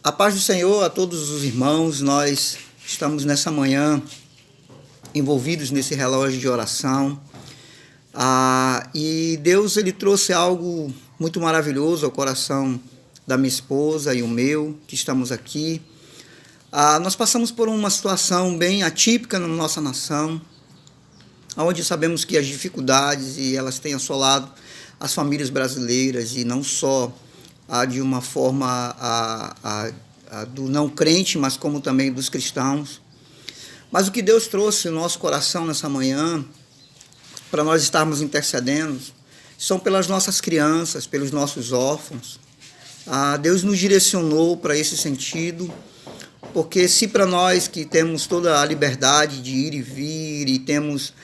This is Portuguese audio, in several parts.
A paz do Senhor a todos os irmãos. Nós estamos nessa manhã envolvidos nesse relógio de oração. E Deus ele trouxe algo muito maravilhoso ao coração da minha esposa e o meu, que estamos aqui. Nós passamos por uma situação bem atípica na nossa nação, onde sabemos que as dificuldades e elas têm assolado as famílias brasileiras, e não só de uma forma do não crente, mas como também dos cristãos. Mas o que Deus trouxe no nosso coração nessa manhã, para nós estarmos intercedendo, são pelas nossas crianças, pelos nossos órfãos. Deus nos direcionou para esse sentido, porque se para nós que temos toda a liberdade de ir e vir, e temos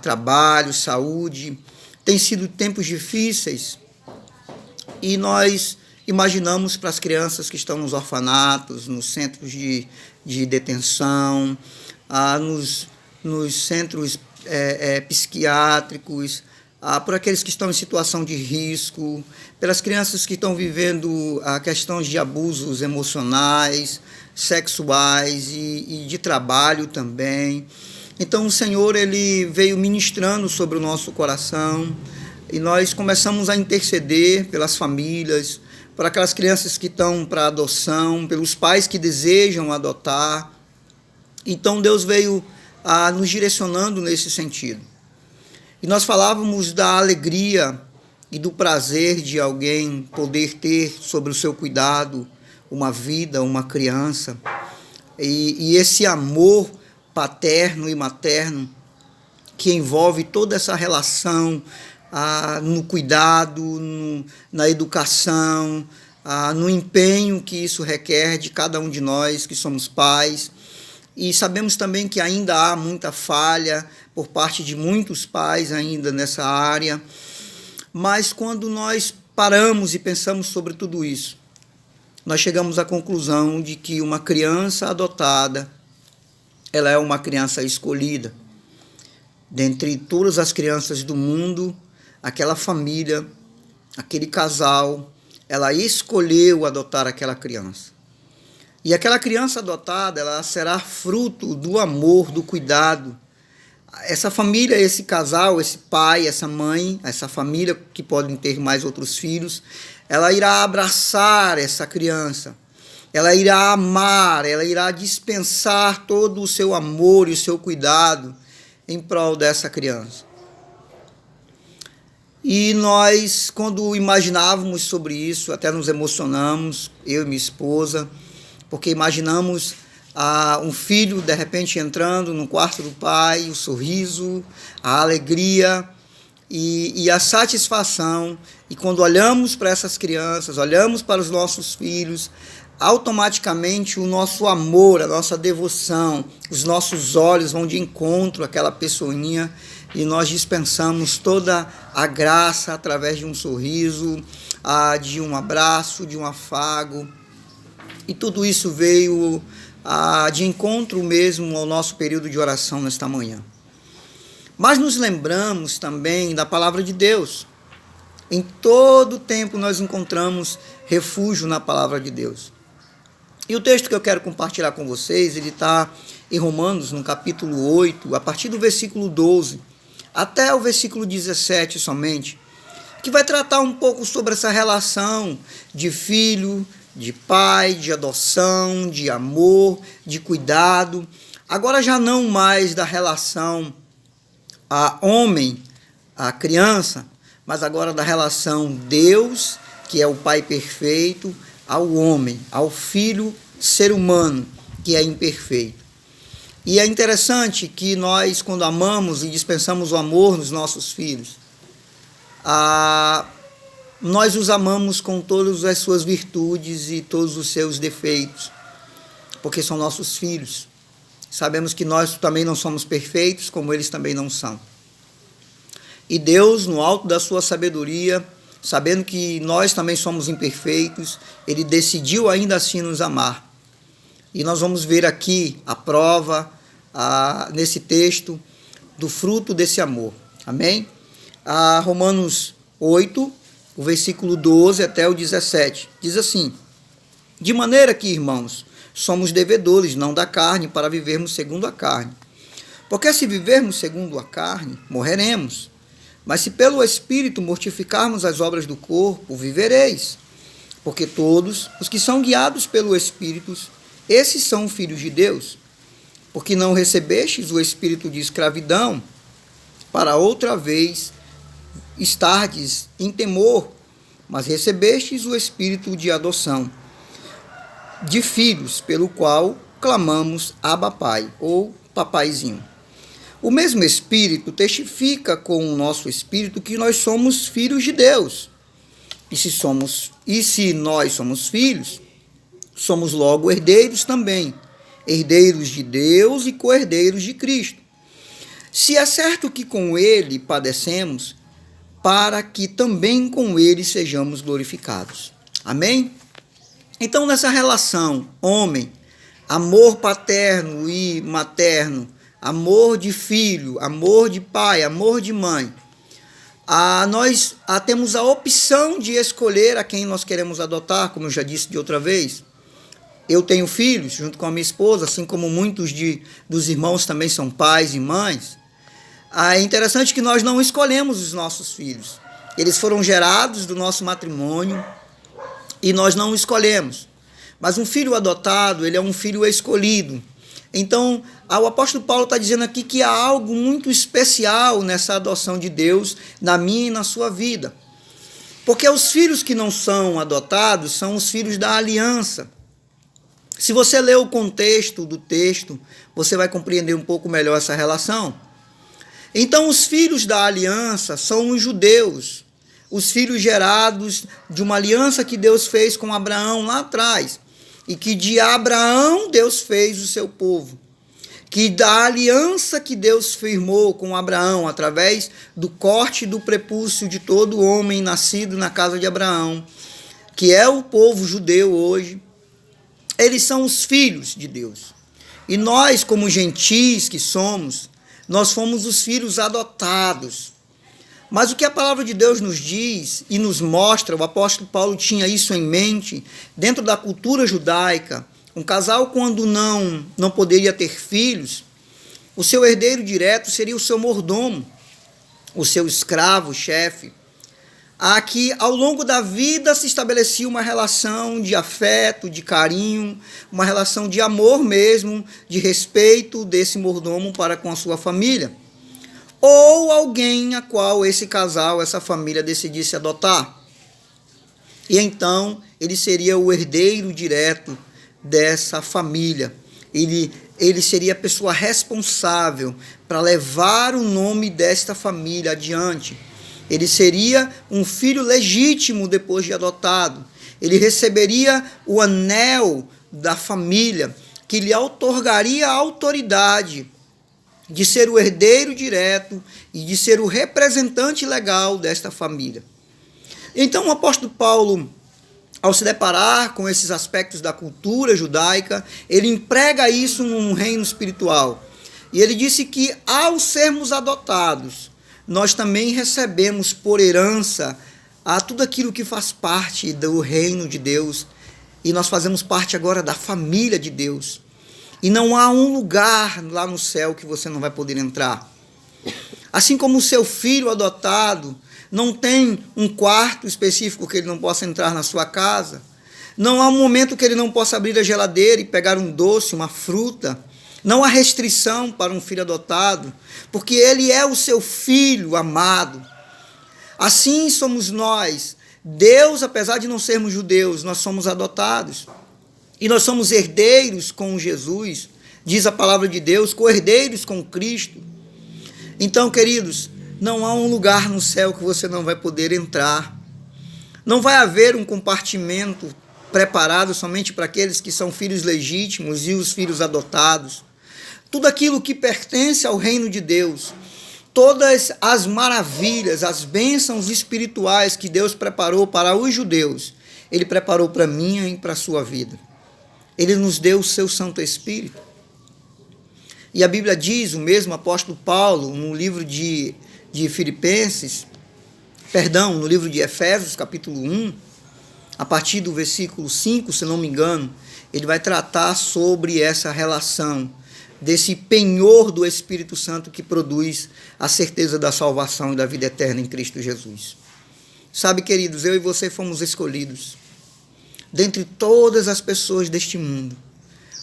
trabalho, saúde, tem sido tempos difíceis, e nós imaginamos para as crianças que estão nos orfanatos, nos centros de detenção, nos centros psiquiátricos, por aqueles que estão em situação de risco, pelas crianças que estão vivendo questões de abusos emocionais, sexuais e de trabalho também. Então o Senhor ele veio ministrando sobre o nosso coração, e nós começamos a interceder pelas famílias, por aquelas crianças que estão para adoção, pelos pais que desejam adotar. Então Deus veio nos direcionando nesse sentido. E nós falávamos da alegria e do prazer de alguém poder ter sobre o seu cuidado uma vida, uma criança. E esse amor paterno e materno que envolve toda essa relação no cuidado, na educação, no empenho que isso requer de cada um de nós que somos pais. E sabemos também que ainda há muita falha por parte de muitos pais ainda nessa área. Mas quando nós paramos e pensamos sobre tudo isso, nós chegamos à conclusão de que uma criança adotada, ela é uma criança escolhida. Dentre todas as crianças do mundo, aquela família, aquele casal, ela escolheu adotar aquela criança. E aquela criança adotada, ela será fruto do amor, do cuidado. Essa família, esse casal, esse pai, essa mãe, essa família que podem ter mais outros filhos, ela irá abraçar essa criança. Ela irá amar, ela irá dispensar todo o seu amor e o seu cuidado em prol dessa criança. E nós, quando imaginávamos sobre isso, até nos emocionamos, eu e minha esposa, porque imaginamos um filho, de repente, entrando no quarto do pai, o sorriso, a alegria e a satisfação. E quando olhamos para essas crianças, olhamos para os nossos filhos, automaticamente o nosso amor, a nossa devoção, os nossos olhos vão de encontro àquela pessoinha, e nós dispensamos toda a graça através de um sorriso, de um abraço, de um afago. E tudo isso veio de encontro mesmo ao nosso período de oração nesta manhã. Mas nos lembramos também da palavra de Deus. Em todo tempo nós encontramos refúgio na palavra de Deus. E o texto que eu quero compartilhar com vocês, ele está em Romanos, no capítulo 8, a partir do versículo 12, até o versículo 17 somente, que vai tratar um pouco sobre essa relação de filho, de pai, de adoção, de amor, de cuidado. Agora já não mais da relação homem, a criança, mas agora da relação Deus, que é o Pai perfeito, ao homem, ao filho ser humano, que é imperfeito. E é interessante que nós, quando amamos e dispensamos o amor nos nossos filhos, nós os amamos com todas as suas virtudes e todos os seus defeitos, porque são nossos filhos. Sabemos que nós também não somos perfeitos, como eles também não são. E Deus, no alto da sua sabedoria, sabendo que nós também somos imperfeitos, ele decidiu ainda assim nos amar. E nós vamos ver aqui a prova, nesse texto, do fruto desse amor. Amém? Romanos 8, o versículo 12 até o 17. Diz assim: De maneira que, irmãos, somos devedores, não da carne, para vivermos segundo a carne. Porque se vivermos segundo a carne, morreremos. Mas se pelo Espírito mortificarmos as obras do corpo, vivereis. Porque todos os que são guiados pelo Espírito, esses são filhos de Deus. Porque não recebestes o espírito de escravidão, para outra vez estardes em temor, mas recebestes o espírito de adoção, de filhos, pelo qual clamamos Abba Pai, ou Papaizinho. O mesmo Espírito testifica com o nosso espírito que nós somos filhos de Deus. E se nós somos filhos, somos logo herdeiros também, herdeiros de Deus e co-herdeiros de Cristo. Se é certo que com ele padecemos, para que também com ele sejamos glorificados. Amém? Então, nessa relação homem, amor paterno e materno, amor de filho, amor de pai, amor de mãe, nós temos a opção de escolher a quem nós queremos adotar, como eu já disse de outra vez. Eu tenho filhos, junto com a minha esposa, assim como muitos dos irmãos também são pais e mães. É interessante que nós não escolhemos os nossos filhos. Eles foram gerados do nosso matrimônio e nós não escolhemos. Mas um filho adotado, ele é um filho escolhido. Então, o apóstolo Paulo está dizendo aqui que há algo muito especial nessa adoção de Deus na minha e na sua vida. Porque os filhos que não são adotados são os filhos da aliança. Se você ler o contexto do texto, você vai compreender um pouco melhor essa relação. Então, os filhos da aliança são os judeus, os filhos gerados de uma aliança que Deus fez com Abraão lá atrás, e que de Abraão Deus fez o seu povo, que da aliança que Deus firmou com Abraão, através do corte do prepúcio de todo homem nascido na casa de Abraão, que é o povo judeu hoje, eles são os filhos de Deus. E nós, como gentis que somos, nós fomos os filhos adotados. Mas o que a palavra de Deus nos diz e nos mostra, o apóstolo Paulo tinha isso em mente, dentro da cultura judaica, um casal quando não poderia ter filhos, o seu herdeiro direto seria o seu mordomo, o seu escravo, chefe. Aqui, ao longo da vida, se estabelecia uma relação de afeto, de carinho, uma relação de amor mesmo, de respeito desse mordomo para com a sua família. Ou alguém a qual esse casal, essa família decidisse adotar. E então, ele seria o herdeiro direto dessa família. Ele seria a pessoa responsável para levar o nome desta família adiante. Ele seria um filho legítimo depois de adotado. Ele receberia o anel da família, que lhe outorgaria a autoridade de ser o herdeiro direto e de ser o representante legal desta família. Então, o apóstolo Paulo, ao se deparar com esses aspectos da cultura judaica, ele emprega isso num reino espiritual. E ele disse que, ao sermos adotados, nós também recebemos por herança tudo aquilo que faz parte do reino de Deus. E nós fazemos parte agora da família de Deus. E não há um lugar lá no céu que você não vai poder entrar. Assim como o seu filho adotado não tem um quarto específico que ele não possa entrar na sua casa. Não há um momento que ele não possa abrir a geladeira e pegar um doce, uma fruta. Não há restrição para um filho adotado, porque ele é o seu filho amado. Assim somos nós. Deus, apesar de não sermos judeus, nós somos adotados. E nós somos herdeiros com Jesus, diz a palavra de Deus, co-herdeiros com Cristo. Então, queridos, não há um lugar no céu que você não vai poder entrar. Não vai haver um compartimento preparado somente para aqueles que são filhos legítimos e os filhos adotados. Tudo aquilo que pertence ao reino de Deus, todas as maravilhas, as bênçãos espirituais que Deus preparou para os judeus, Ele preparou para mim e para a sua vida. Ele nos deu o seu Santo Espírito. E a Bíblia diz, o mesmo apóstolo Paulo, no livro de no livro de Efésios, capítulo 1, a partir do versículo 5, se não me engano, ele vai tratar sobre essa relação desse penhor do Espírito Santo que produz a certeza da salvação e da vida eterna em Cristo Jesus. Sabe, queridos, eu e você fomos escolhidos. Dentre todas as pessoas deste mundo,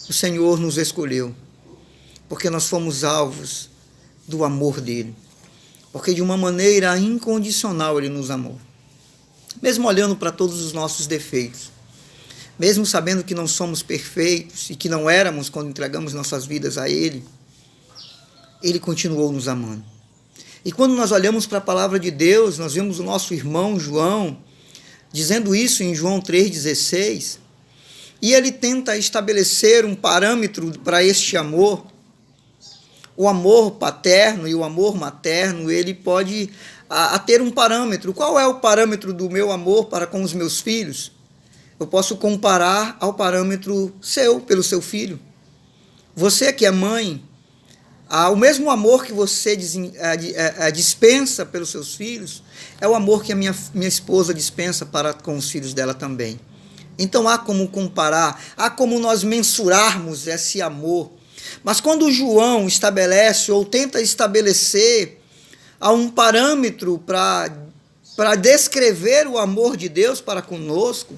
o Senhor nos escolheu, porque nós fomos alvos do amor dele. Porque de uma maneira incondicional ele nos amou. Mesmo olhando para todos os nossos defeitos, mesmo sabendo que não somos perfeitos e que não éramos quando entregamos nossas vidas a ele, ele continuou nos amando. E quando nós olhamos para a palavra de Deus, nós vemos o nosso irmão João dizendo isso em João 3,16, e ele tenta estabelecer um parâmetro para este amor. O amor paterno e o amor materno, ele pode ter um parâmetro. Qual é o parâmetro do meu amor para com os meus filhos? Eu posso comparar ao parâmetro seu, pelo seu filho. Você que é mãe, o mesmo amor que você dispensa pelos seus filhos, é o amor que a minha esposa dispensa para com os filhos dela também. Então há como comparar, há como nós mensurarmos esse amor. Mas quando João estabelece ou tenta estabelecer um parâmetro para descrever o amor de Deus para conosco,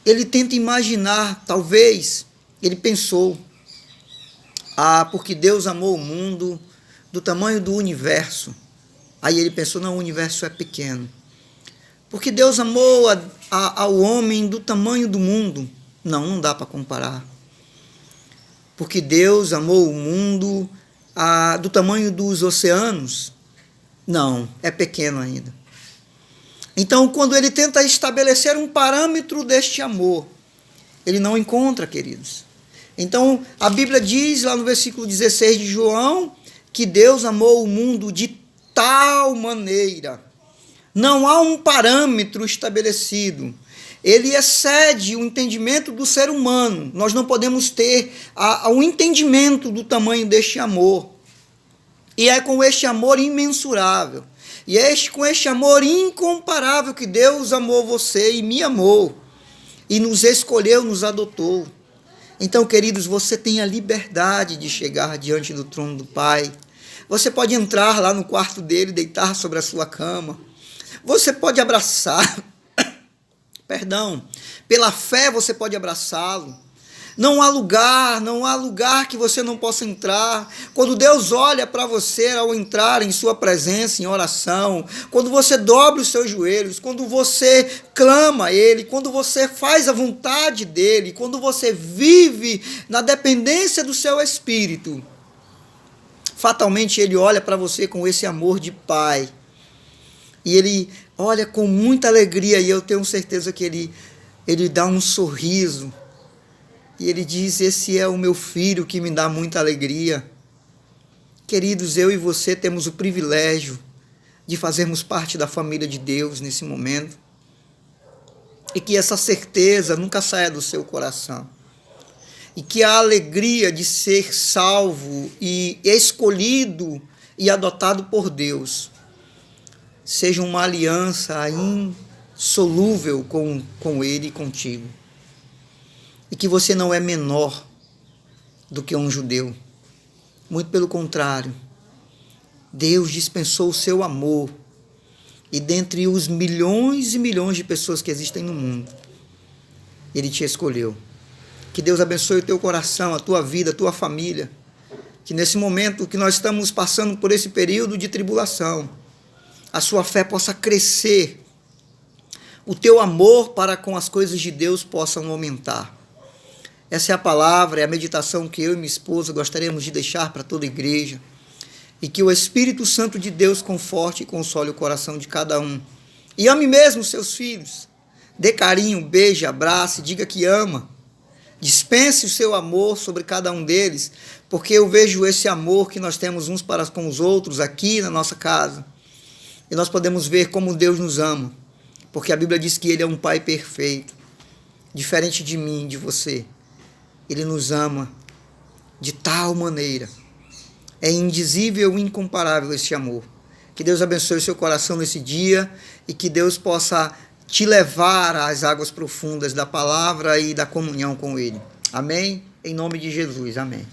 ele tenta imaginar, talvez, ele pensou, porque Deus amou o mundo do tamanho do universo. Aí ele pensou, não, o universo é pequeno. Porque Deus amou ao homem do tamanho do mundo. Não dá para comparar. Porque Deus amou o mundo do tamanho dos oceanos. Não, é pequeno ainda. Então, quando ele tenta estabelecer um parâmetro deste amor, ele não encontra, queridos. Então, a Bíblia diz lá no versículo 16 de João, que Deus amou o mundo de tal maneira. Não há um parâmetro estabelecido. Ele excede o entendimento do ser humano. Nós não podemos ter o entendimento do tamanho deste amor. E é com este amor imensurável. E é com este amor incomparável que Deus amou você e me amou. E nos escolheu, nos adotou. Então, queridos, você tem a liberdade de chegar diante do trono do Pai. Você pode entrar lá no quarto dele, deitar sobre a sua cama. Você pode abraçar. Pela fé você pode abraçá-lo. Não há lugar que você não possa entrar. Quando Deus olha para você ao entrar em sua presença, em oração, quando você dobra os seus joelhos, quando você clama a Ele, quando você faz a vontade dEle, quando você vive na dependência do seu Espírito, fatalmente Ele olha para você com esse amor de Pai. E Ele olha com muita alegria, e eu tenho certeza que Ele dá um sorriso. E Ele diz, esse é o meu filho que me dá muita alegria. Queridos, eu e você temos o privilégio de fazermos parte da família de Deus nesse momento. E que essa certeza nunca saia do seu coração. E que a alegria de ser salvo e escolhido e adotado por Deus seja uma aliança insolúvel com Ele e contigo. E que você não é menor do que um judeu. Muito pelo contrário. Deus dispensou o seu amor. E dentre os milhões e milhões de pessoas que existem no mundo, Ele te escolheu. Que Deus abençoe o teu coração, a tua vida, a tua família. Que nesse momento que nós estamos passando por esse período de tribulação, a sua fé possa crescer. O teu amor para com as coisas de Deus possam aumentar. Essa é a palavra, é a meditação que eu e minha esposa gostaríamos de deixar para toda a igreja. E que o Espírito Santo de Deus conforte e console o coração de cada um. E ame mesmo seus filhos. Dê carinho, beije, abrace, diga que ama. Dispense o seu amor sobre cada um deles, porque eu vejo esse amor que nós temos uns para com os outros aqui na nossa casa. E nós podemos ver como Deus nos ama, porque a Bíblia diz que Ele é um Pai perfeito, diferente de mim, de você. Ele nos ama de tal maneira. É indizível e incomparável esse amor. Que Deus abençoe o seu coração nesse dia e que Deus possa te levar às águas profundas da palavra e da comunhão com Ele. Amém? Em nome de Jesus. Amém.